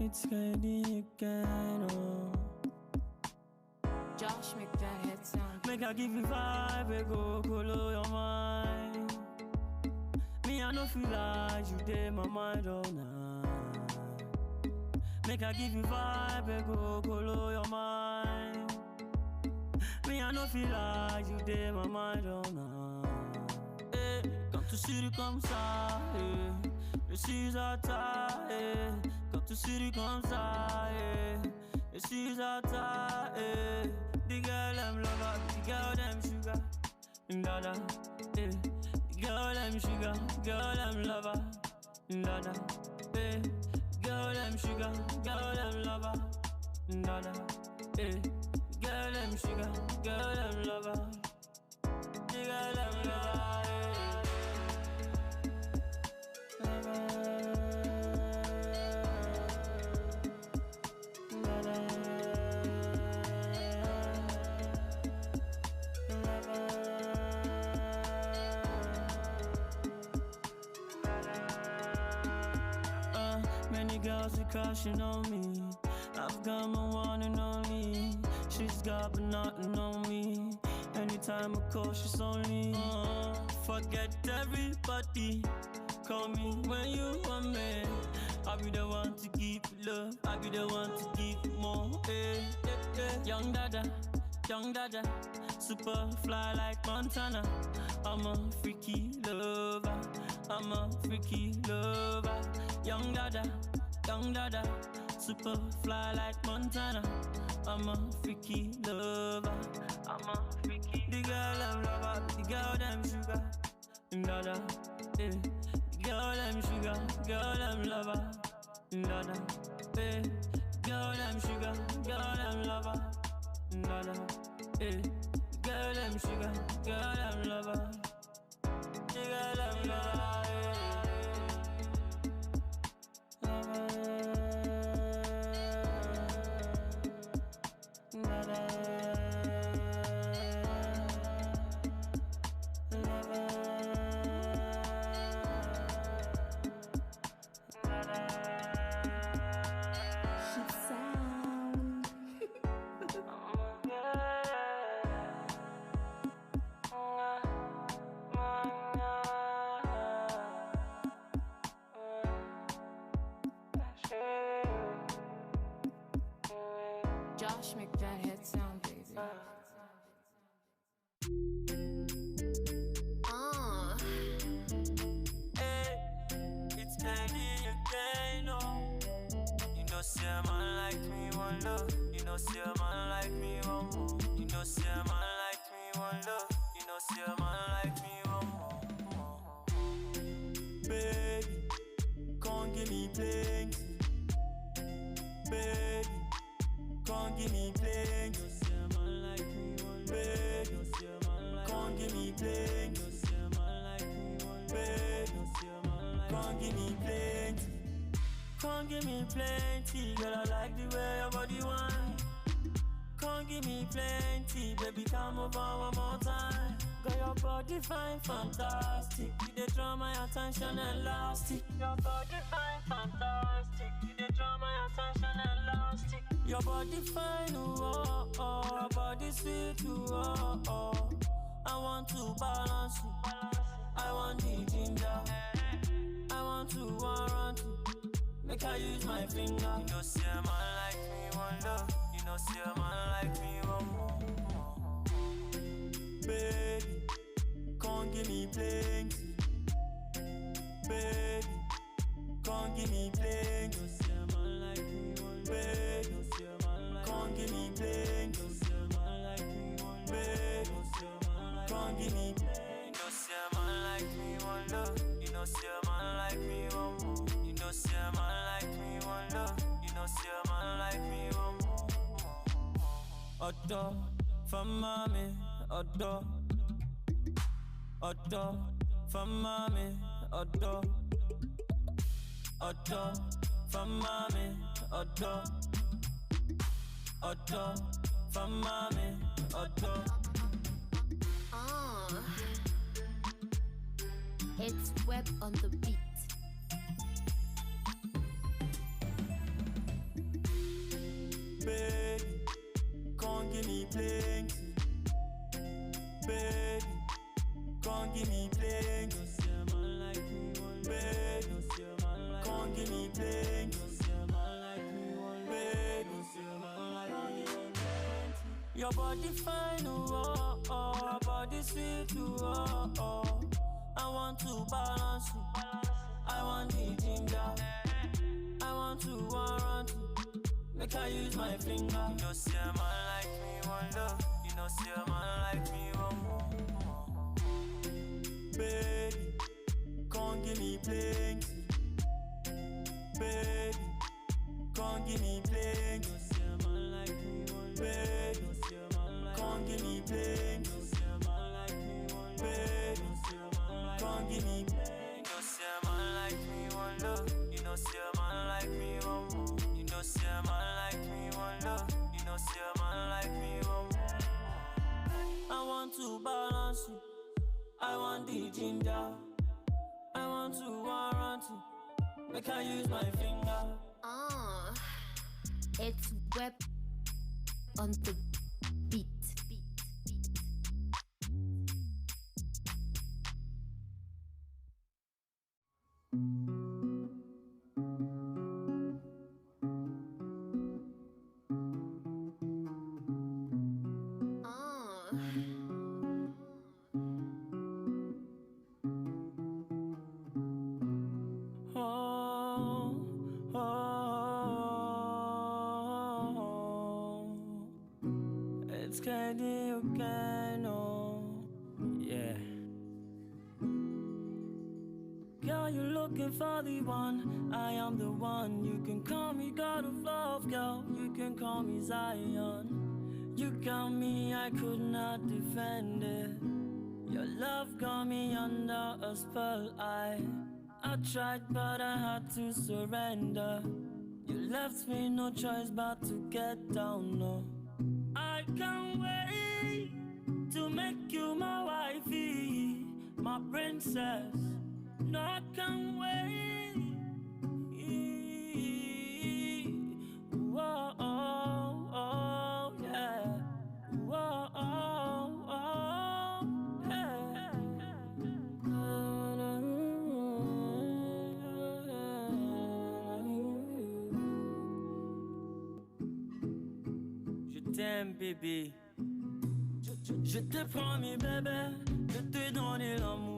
It's Kpedjigaou, oh. Josh, make that head sound. Make I give you vibe, we go color your mind. Me, I no feel like you did my mind all night. Make I give you vibe, we go color your mind. Me, I no feel like you did my mind all night. Hey, quand tu suis comme ça, hey. Je suis à taille, quand tu suis comme ça, hey. Je suis à taille. The girl them lover, the girl them sugar, dada, eh. The girl them sugar, girl them lover, dada, eh. Girl them sugar, girl them lover, dada, eh. Girl them sugar, girl them lover, the girl them lover, eh. Many girls are crushing on me. I've got my one and only. She's got but nothing on me. Anytime I call, she's only. Forget everybody. Call me when you want me. I'll be the one to give you love. I'll be the one to give you more. Hey, hey, hey. Young dada, super fly like Montana. I'm a freaky lover. I'm a freaky lover. Young dada, super fly like Montana. I'm a freaky lover. I'm a freaky. The girl I'm lover, the girl them sugar, dada, eh. The girl them sugar, girl them lover, dada, eh. Girl them sugar, girl them lover, dada, eh. Girl them sugar, girl them lover, the girl them lover, eh. Josh, make that head sound, baby. Hey, it's Kpedjigaou, oh. You know, see a man like me one love. You know, see a man like me one more. You know, see a man like me one love. You know, see a man like me one more. Baby, come give me plenty. Baby, come give me plenty. You see a man like me one love. Baby, you see a man like come give me plenty. You see a man like me one love. Baby, you see a man like come give me plenty. Come give me plenty, girl, I like the way your body whine. Come give me plenty, baby, come over one more time. Girl, your body fine, fantastic. You dey draw my attention and last it. Your body fine, fantastic. You dey draw my attention and last it. Your body fine, oh, oh. Your body sweet, oh, oh. I want to balance you. I want the ginger. I want to warrant you. Make I use my finger. You know, see a man like me one love. You know, see a man like me one more. Baby, come give me plenty. Baby, come give me plenty. You know, see a man like me one love. Baby, you know, see a man like come give me plenty. You know, see a man like me one love. Baby, you know, see a man like come give me plenty. You know, see a man like me one love. You know, see a man like me one more. You know, see a man like me one love. You know, see a man like me one more. Otto, from mommy, Otto. Otto, from mommy, Otto. Otto, from mommy, Otto. Otto, from mommy, Otto. It's Web on the beat. Baby, come give me plenty. Baby, come give me plenty. No see a man like me one. Baby, no see a man like me. Come give me plenty. No see a man like me one. Baby, no see a man like me one. Your body fine, oh, oh, your body sweet, oh, oh. I want to balance you. I want the ginger. I want to warrant you. Make I use my finger. You know see a man like me one love. You know see a man like me one more. Baby, come give me plenty. Baby, come give me plenty. You see a man like me one. Baby, you see a man like. Come give me plenty. You see a man like me one. Baby, you see a man like. Come give me plenty. You see a man like me one love. You know see a man like me one more. You know see a man like me one love. You know see a man like me one more. I want to balance you. I want the ginger. I want to warrant you. Make I use my finger. It's web on the beat. It's Kpedjigaou, yeah. Girl, you're looking for the one. I am the one. You can call me God of Love, girl. You can call me Zion. You got me, I could not defend it. Your love got me under a spell. I tried, but I had to surrender. You left me no choice but to get down, no. I can't wait to make you my wifey, my princess. No, I can't wait. Whoa, oh, oh, yeah. Whoa, oh, oh, yeah. Je t'aime, bébé. Je t'ai promis, bébé, de te donner l'amour.